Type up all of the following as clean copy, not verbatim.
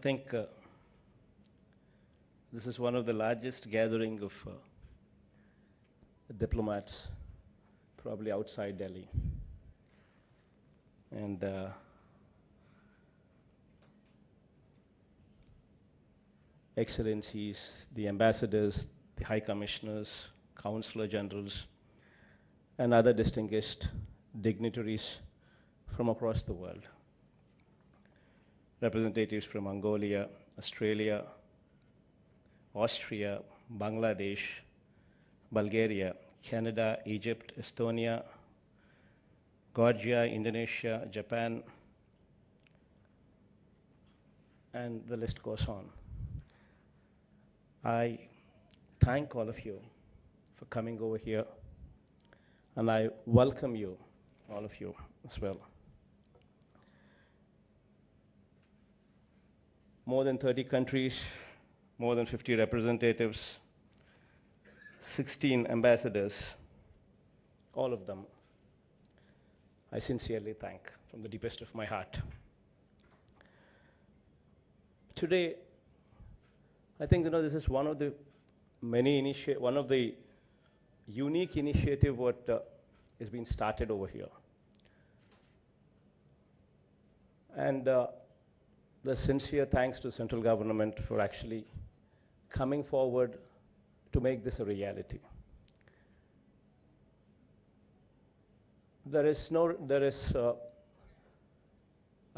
think this is one of the largest gathering of diplomats, probably outside Delhi. And excellencies, the ambassadors, the high commissioners, consular generals, and other distinguished dignitaries from across the world. Representatives from Mongolia, Australia, Austria, Bangladesh, Bulgaria, Canada, Egypt, Estonia, Georgia, Indonesia, Japan, and the list goes on. I thank all of you for coming over here, and I welcome you, all of you, as well. More than 30 countries, more than 50 representatives, 16 ambassadors, all of them, I sincerely thank from the deepest of my heart. Today, I think this is one of the one of the unique initiative what is being started over here, and the sincere thanks to central government for actually coming forward to make this a reality. I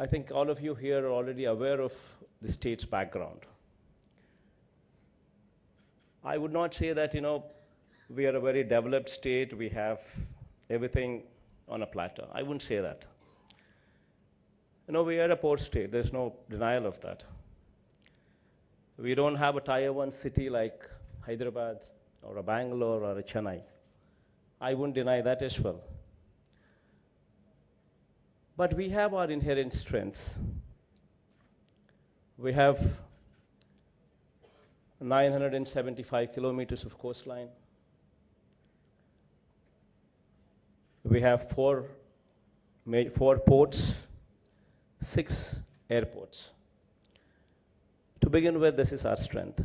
think all of you here are already aware of the state's background. I would not say that, we are a very developed state, we have everything on a platter. I wouldn't say that. We are a port state, there's no denial of that. We don't have a tier 1 city like Hyderabad or a Bangalore or a Chennai. I wouldn't deny that as well. But we have our inherent strengths. We have 975 kilometers of coastline. We have four ports, 6 airports. To begin with, this is our strength.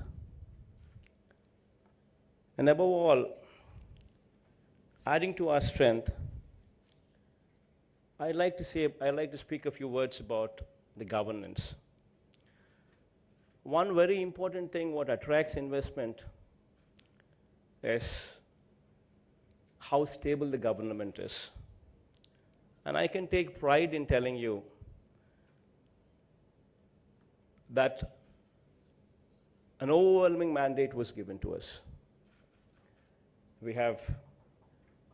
And above all, adding to our strength, I'd like to speak a few words about the governance. One very important thing what attracts investment is how stable the government is. And I can take pride in telling you that an overwhelming mandate was given to us. We have,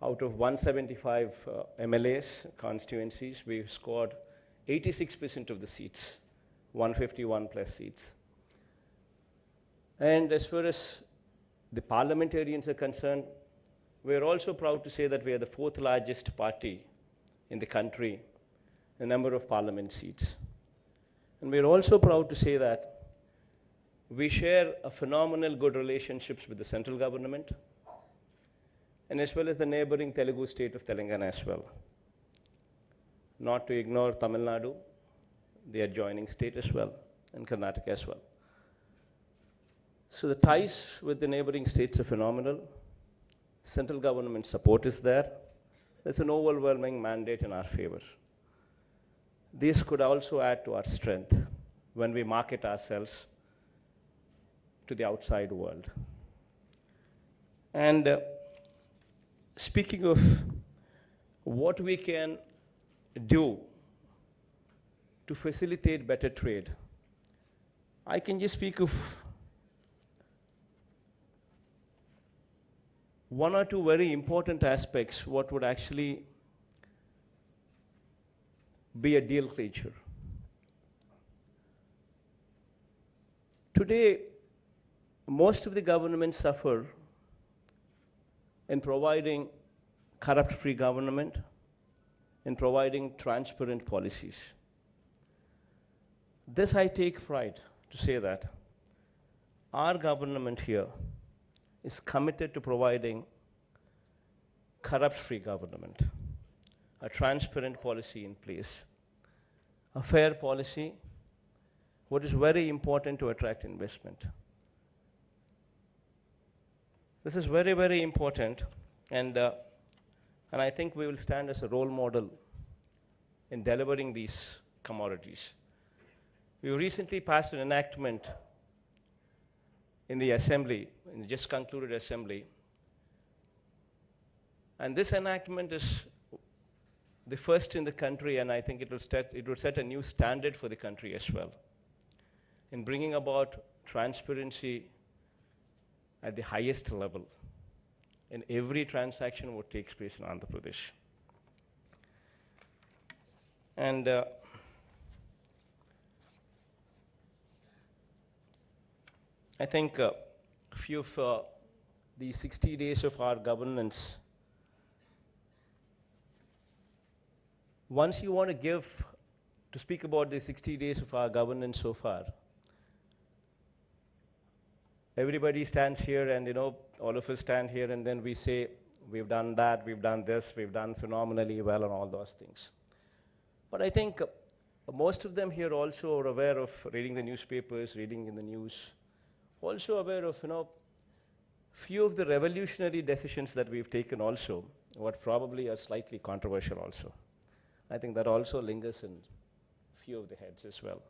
out of 175 MLAs, constituencies, we've scored 86% of the seats, 151 plus seats. And as far as the parliamentarians are concerned, we're also proud to say that we are the 4th largest party in the country, in number of parliament seats. And we're also proud to say that we share a phenomenal good relationships with the central government, and as well as the neighboring Telugu state of Telangana as well. Not to ignore Tamil Nadu, the adjoining state as well, and Karnataka as well. So the ties with the neighboring states are phenomenal. Central government support is there. There's an overwhelming mandate in our favor. This could also add to our strength when we market ourselves to the outside world. And speaking of what we can do to facilitate better trade, I can just speak of one or two very important aspects what would actually be a deal clincher. Today, most of the governments suffer in providing corrupt-free government, in providing transparent policies. This I take pride to say that our government here is committed to providing corrupt-free government, a transparent policy in place, a fair policy what is very important to attract investment. This is very, very important, and, uh, and I think we will stand as a role model in delivering these commodities. We recently passed an enactment in the assembly, in the just concluded assembly, and this enactment is the first in the country, and I think it will set a new standard for the country as well in bringing about transparency at the highest level in every transaction what takes place in Andhra Pradesh. And I think a few of the 60 days of our governance, once you want to speak about the 60 days of our governance so far, everybody stands here and, all of us stand here and then we say, we've done that, we've done this, we've done phenomenally well and all those things. But I think most of them here also are aware of reading the newspapers, reading in the news, also aware of, few of the revolutionary decisions that we've taken also, what probably are slightly controversial also. I think that also lingers in few of the heads as well.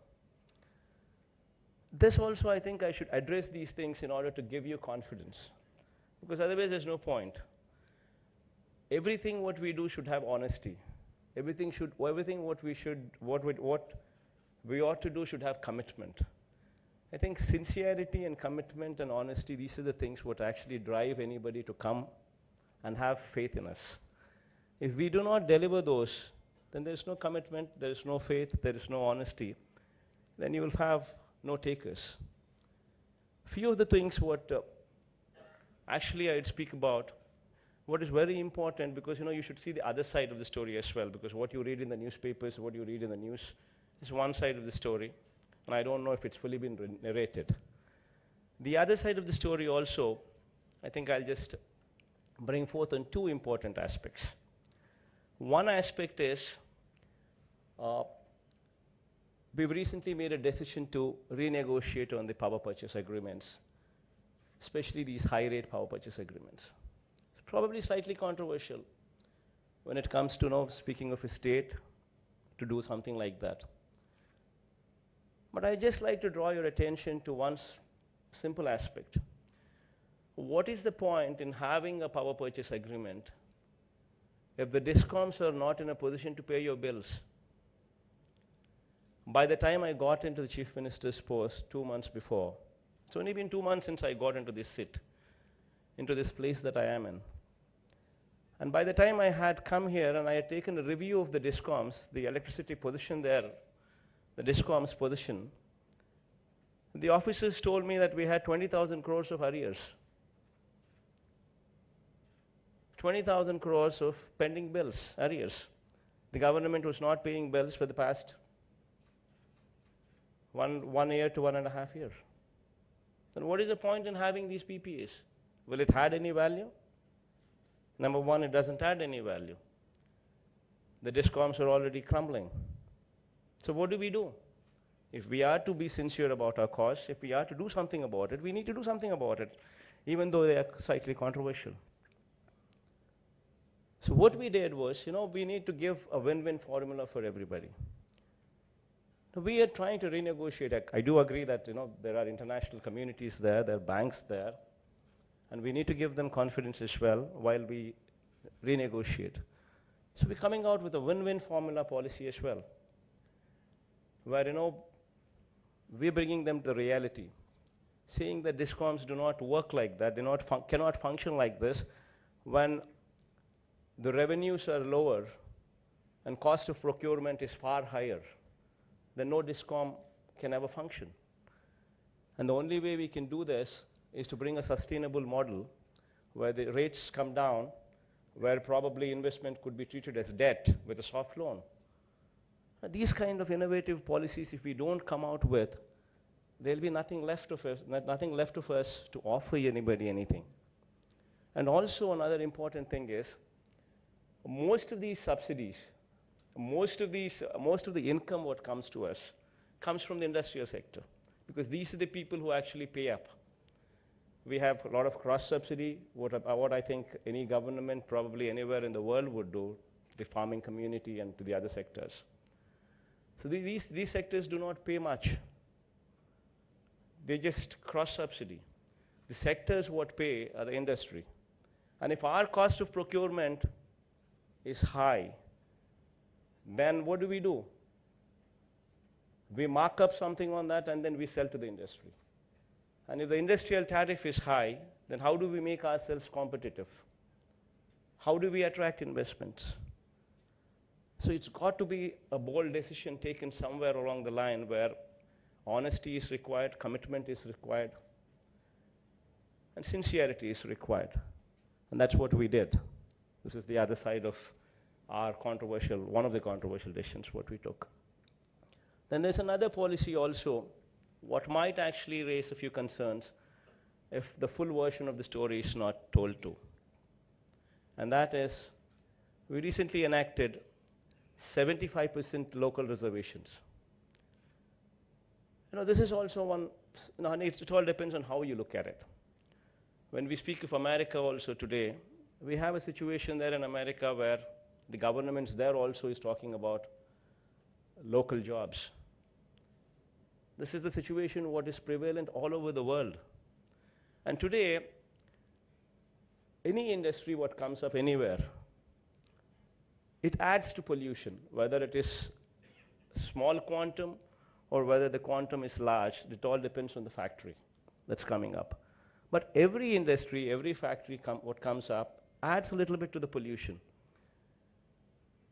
This also, I think I should address these things in order to give you confidence, because otherwise there's no point. Everything what we do should have honesty. Everything what we ought to do should have commitment. I think sincerity and commitment and honesty, these are the things what actually drive anybody to come and have faith in us. If we do not deliver those, then there's no commitment, there is no faith, there is no honesty. Then you will have no takers. Few of the things what actually I'd speak about, what is very important, because you should see the other side of the story as well, because what you read in the newspapers, what you read in the news is one side of the story, and I don't know if it's fully been narrated. The other side of the story also, I think I'll just bring forth on two important aspects. One aspect is, we've recently made a decision to renegotiate on the power purchase agreements, especially these high-rate power purchase agreements. It's probably slightly controversial when it comes to speaking of a state to do something like that. But I'd just like to draw your attention to one simple aspect. What is the point in having a power purchase agreement if the discoms are not in a position to pay your bills? By the time I got into the Chief Minister's post 2 months before, it's only been 2 months since I got into this seat, into this place that I am in. And by the time I had come here and I had taken a review of the discoms, the electricity position there, the discom's position, the officers told me that we had 20,000 crores of arrears. 20,000 crores of pending bills, arrears. The government was not paying bills for the past one year to 1.5 years. Then what is the point in having these PPAs? Will it add any value? Number one, it doesn't add any value. The discoms are already crumbling. So what do we do? If we are to be sincere about our cause, if we are to do something about it, we need to do something about it, even though they are slightly controversial. So what we did was, we need to give a win-win formula for everybody. We are trying to renegotiate. I do agree that there are international communities there are banks there, and we need to give them confidence as well while we renegotiate. So we're coming out with a win-win formula policy as well, where we're bringing them to reality, saying that discoms do not work like that, cannot function like this when the revenues are lower and cost of procurement is far higher. Then no discom can ever function. And the only way we can do this is to bring a sustainable model where the rates come down, where probably investment could be treated as debt with a soft loan. These kind of innovative policies, if we don't come out with, there'll be nothing left of us to offer anybody anything. And also another important thing is, most of these subsidies, most of the income what comes to us comes from the industrial sector, because these are the people who actually pay up. We have a lot of cross-subsidy, what I think any government probably anywhere in the world would do to the farming community and to the other sectors. So these sectors do not pay much. They just cross-subsidy. The sectors what pay are the industry. And if our cost of procurement is high, then what do? We mark up something on that and then we sell to the industry. And if the industrial tariff is high, then how do we make ourselves competitive? How do we attract investments? So it's got to be a bold decision taken somewhere along the line where honesty is required, commitment is required, and sincerity is required. And that's what we did. This is the other side of our one of the controversial decisions what we took. Then there's another policy also, what might actually raise a few concerns if the full version of the story is not told to. And that is, we recently enacted 75% local reservations. This is also one, it all depends on how you look at it. When we speak of America also today, we have a situation there in America where the governments there also is talking about local jobs. This is the situation what is prevalent all over the world. And today, any industry what comes up anywhere, it adds to pollution, whether it is small quantum or whether the quantum is large. It all depends on the factory that's coming up. But every industry, every factory what comes up adds a little bit to the pollution.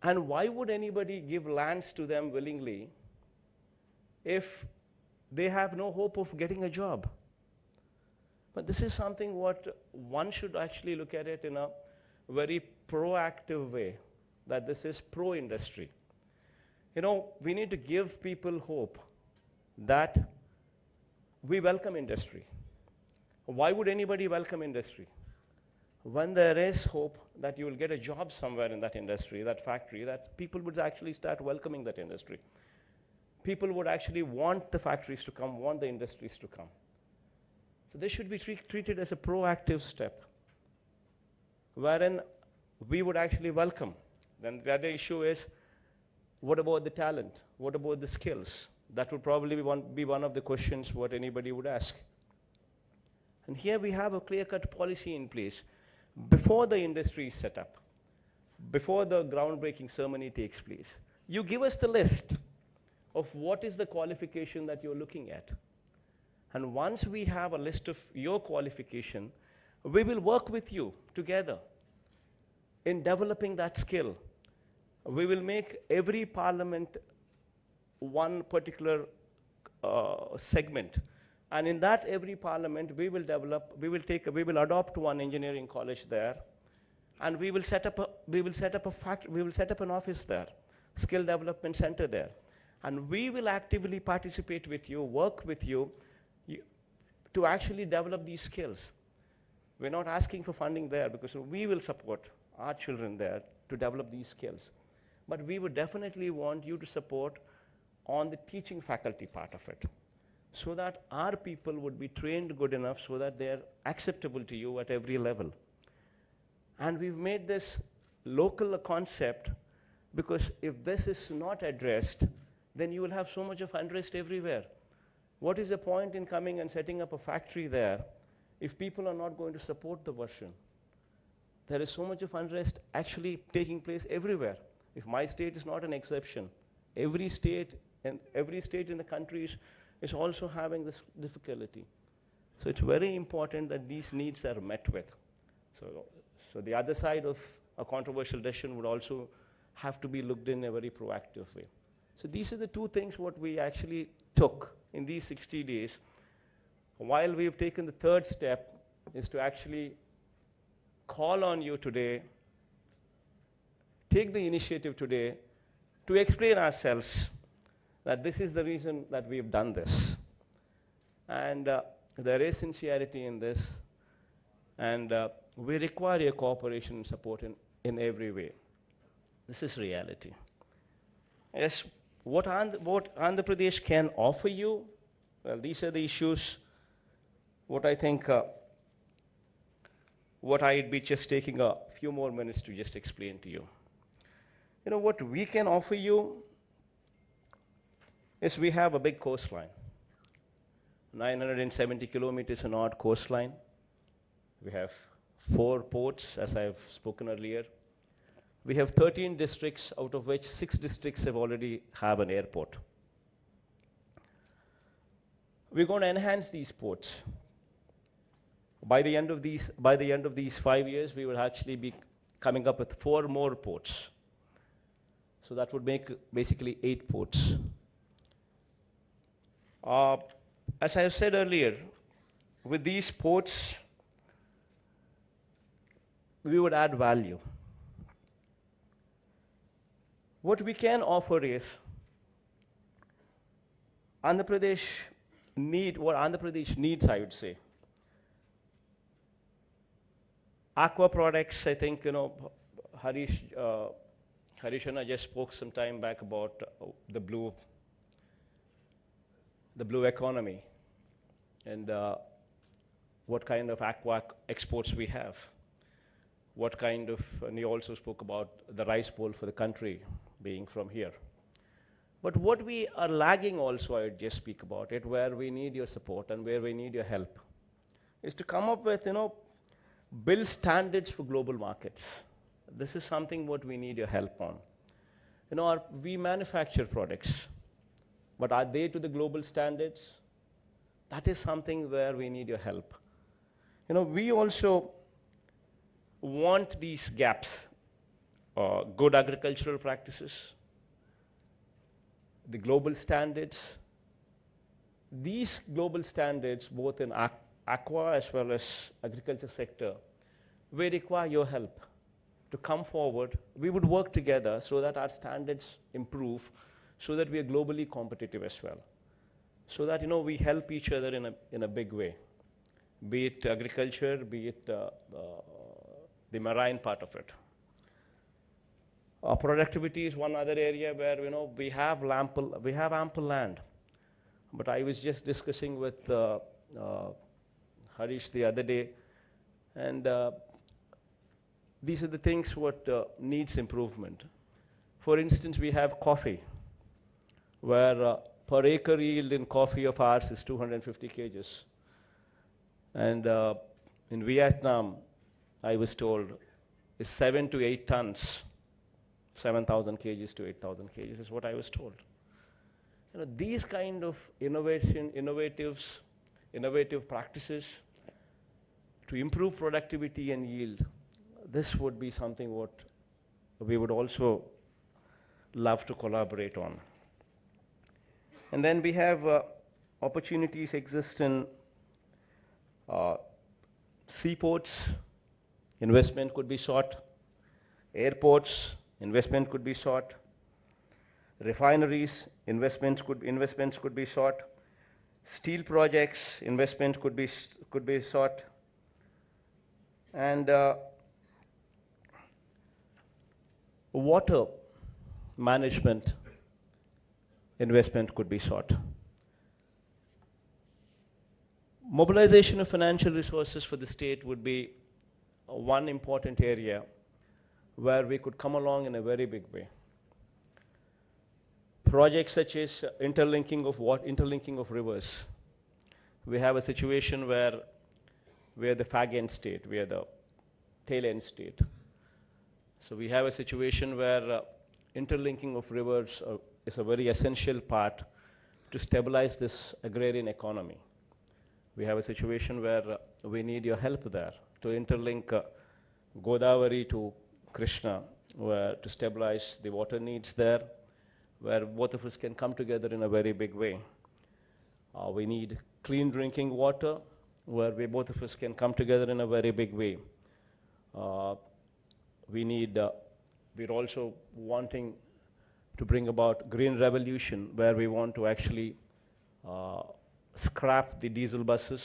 And why would anybody give lands to them willingly if they have no hope of getting a job? But this is something what one should actually look at it in a very proactive way, that this is pro-industry. We need to give people hope that we welcome industry. Why would anybody welcome industry? When there is hope that you will get a job somewhere in that industry, that factory, that people would actually start welcoming that industry. People would actually want the factories to come, want the industries to come. So this should be treated as a proactive step, wherein we would actually welcome. Then the other issue is, what about the talent? What about the skills? That would probably be one of the questions what anybody would ask. And here we have a clear-cut policy in place. Before the industry is set up, before the groundbreaking ceremony takes place, you give us the list of what is the qualification that you're looking at. And once we have a list of your qualification, we will work with you together in developing that skill. We will make every parliament one particular segment. And in that every parliament, we will adopt one engineering college there, and we will set up an office there, skill development center there. And we will actively participate with you, work with you, to actually develop these skills. We're not asking for funding there because we will support our children there to develop these skills. But we would definitely want you to support on the teaching faculty part of it, so that our people would be trained good enough so that they're acceptable to you at every level. And we've made this local concept because if this is not addressed, then you will have so much of unrest everywhere. What is the point in coming and setting up a factory there if people are not going to support the version? There is so much of unrest actually taking place everywhere. If my state is not an exception, every state in the country is also having this difficulty. So it's very important that these needs are met with. So the other side of a controversial decision would also have to be looked in a very proactive way. So these are the two things what we actually took in these 60 days. While we've taken the third step is to actually call on you today, take the initiative today to explain ourselves that this is the reason that we've done this. And there is sincerity in this, and we require your cooperation and support in every way. This is reality. Yes, what Andhra Pradesh can offer you? Well, these are the issues. What I think, what I'd be just taking a few more minutes to just explain to you. You know, what we can offer you is we have a big coastline, 970 kilometers an odd coastline. We have 4 ports, as I've spoken earlier. We have 13 districts, out of which 6 districts have an airport. We're going to enhance these ports. By the end of these 5 years, we will actually be coming up with 4 more ports. So that would make basically 8 ports. As I have said earlier, with these ports, we would add value. What we can offer is what Andhra Pradesh needs, I would say. Aqua products, I think, Harish Anna just spoke some time back about the blue economy and what kind of aqua exports we have. And he also spoke about the rice bowl for the country being from here. But what we are lagging also, I would just speak about it, where we need your support and where we need your help, is to come up with, build standards for global markets. This is something what we need your help on. We manufacture products, but are they to the global standards? That is something where we need your help. We also want these gaps, good agricultural practices, the global standards. These global standards, both in aqua as well as agriculture sector, we require your help to come forward. We would work together so that our standards improve, so that we are globally competitive as well. So that, we help each other in a big way, be it agriculture, be it the marine part of it. Productivity is one other area where we have ample land. But I was just discussing with Harish the other day, and these are the things what needs improvement. For instance, we have coffee, where per acre yield in coffee of ours is 250 kgs, and in Vietnam, I was told, is 7 to 8 tons, 7,000 kgs to 8,000 kgs is what I was told. These kind of innovative practices to improve productivity and yield, this would be something what we would also love to collaborate on. And then we have opportunities exist in seaports, investment could be sought. Airports, investment could be sought. Refineries, investments could be sought. Steel projects, investment could be sought. And water management investment could be sought. Mobilization of financial resources for the state would be one important area where we could come along in a very big way. Projects such as interlinking of rivers. We have a situation where we are the fag end state, we are the tail end state. So we have a situation where interlinking of rivers is a very essential part to stabilize this agrarian economy. We have a situation where we need your help there to interlink Godavari to Krishna, to stabilize the water needs there, where both of us can come together in a very big way. We need clean drinking water, where both of us can come together in a very big way. We're also wanting to bring about green revolution, where we want to actually scrap the diesel buses,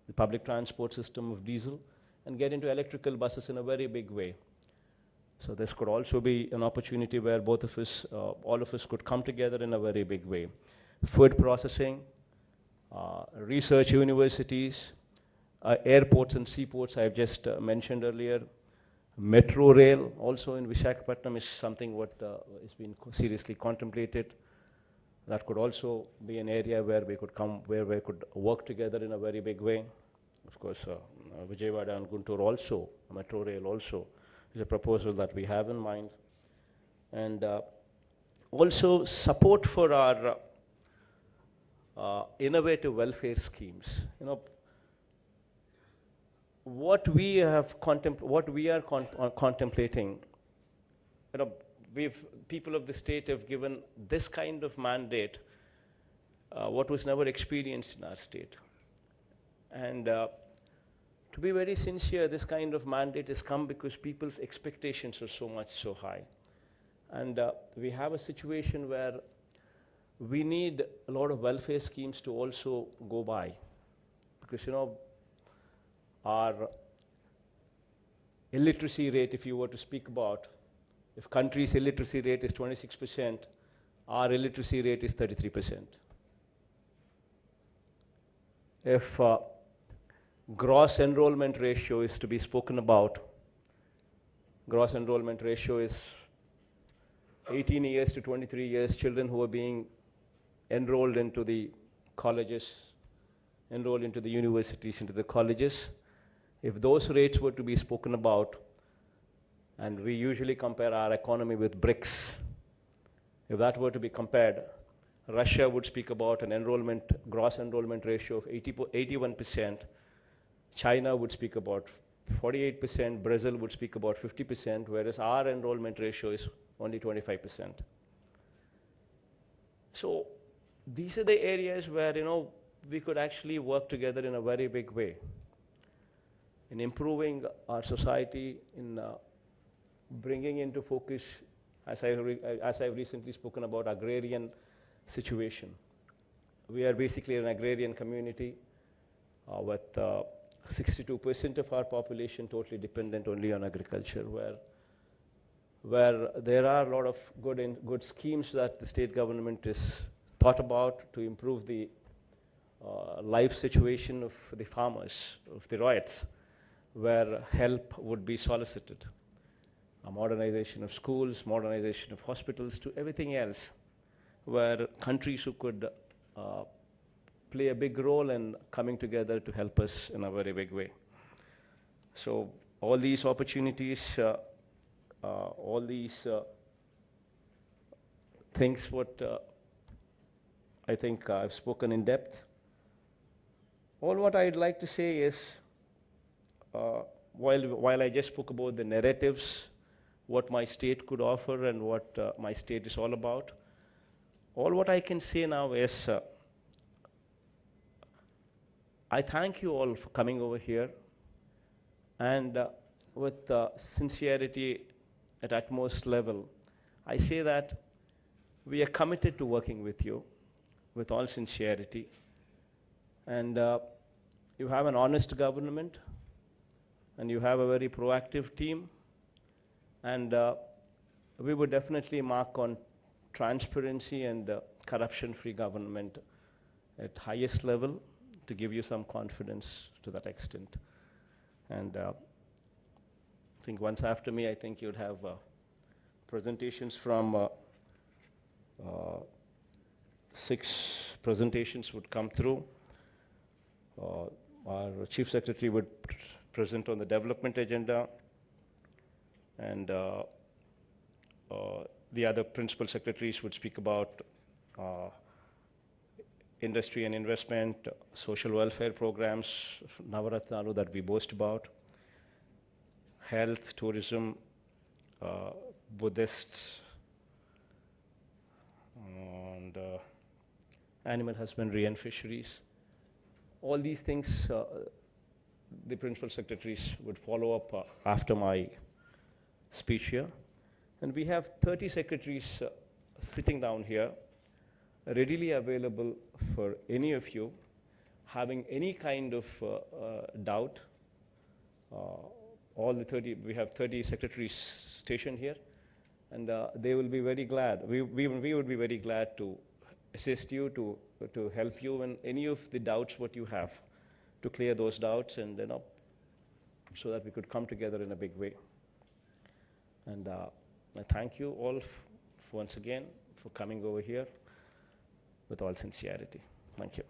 the public transport system of diesel, and get into electrical buses in a very big way. So this could also be an opportunity where both of us, all of us could come together in a very big way. Food processing, research universities, airports and seaports I've just mentioned earlier. Metro rail also in Visakhapatnam is something what is being seriously contemplated. That could also be an area where we could come, where we could work together in a very big way. Of course, Vijayawada and Guntur also, metro rail also, is a proposal that we have in mind. And also support for our innovative welfare schemes. You know, what we are contemplating, you know, people of the state have given this kind of mandate, what was never experienced in our state. And to be very sincere, this kind of mandate has come because people's expectations are so high. And we have a situation where we need a lot of welfare schemes to also go by. Because, you know, our illiteracy rate, if you were to speak about, if country's illiteracy rate is 26%, our illiteracy rate is 33%. If gross enrollment ratio is to be spoken about, gross enrollment ratio is 18 years to 23 years, children who are being enrolled into the colleges, enrolled into the universities, into the colleges. If those rates were to be spoken about, and we usually compare our economy with BRICS, if that were to be compared, Russia would speak about an enrollment, gross enrollment ratio of 81%, China would speak about 48%, Brazil would speak about 50%, whereas our enrollment ratio is only 25%. So these are the areas where, you know, we could actually work together in a very big way in improving our society, in bringing into focus, as I've recently spoken about, agrarian situation. We are basically an agrarian community with 62% of our population totally dependent only on agriculture, where there are a lot of good schemes that the state government is thought about to improve the life situation of the farmers, of the ryots, where help would be solicited. A modernization of schools, modernization of hospitals, to everything else, where countries who could play a big role in coming together to help us in a very big way. So all these opportunities, all these things what I think I've spoken in depth. All what I'd like to say is, while I just spoke about the narratives, what my state could offer and what my state is all about, all what I can say now is, I thank you all for coming over here, and with sincerity at utmost level, I say that we are committed to working with you with all sincerity, and you have an honest government, and you have a very proactive team, and we would definitely mark on transparency and corruption-free government at highest level to give you some confidence to that extent. And I think once after me, I think you'd have presentations from 6 presentations would come through. Our Chief Secretary would present on the development agenda, and the other principal secretaries would speak about industry and investment, social welfare programs, Navaratnalu that we boast about, health, tourism, Buddhist, and animal husbandry and fisheries. All these things the principal secretaries would follow up after my speech here. And we have 30 secretaries sitting down here, readily available for any of you having any kind of doubt. All the 30, we have 30 secretaries stationed here, and they will be very glad. We would be very glad to assist you, to help you in any of the doubts what you have, to clear those doubts, and so that we could come together in a big way. And I thank you all once again for coming over here with all sincerity. Thank you.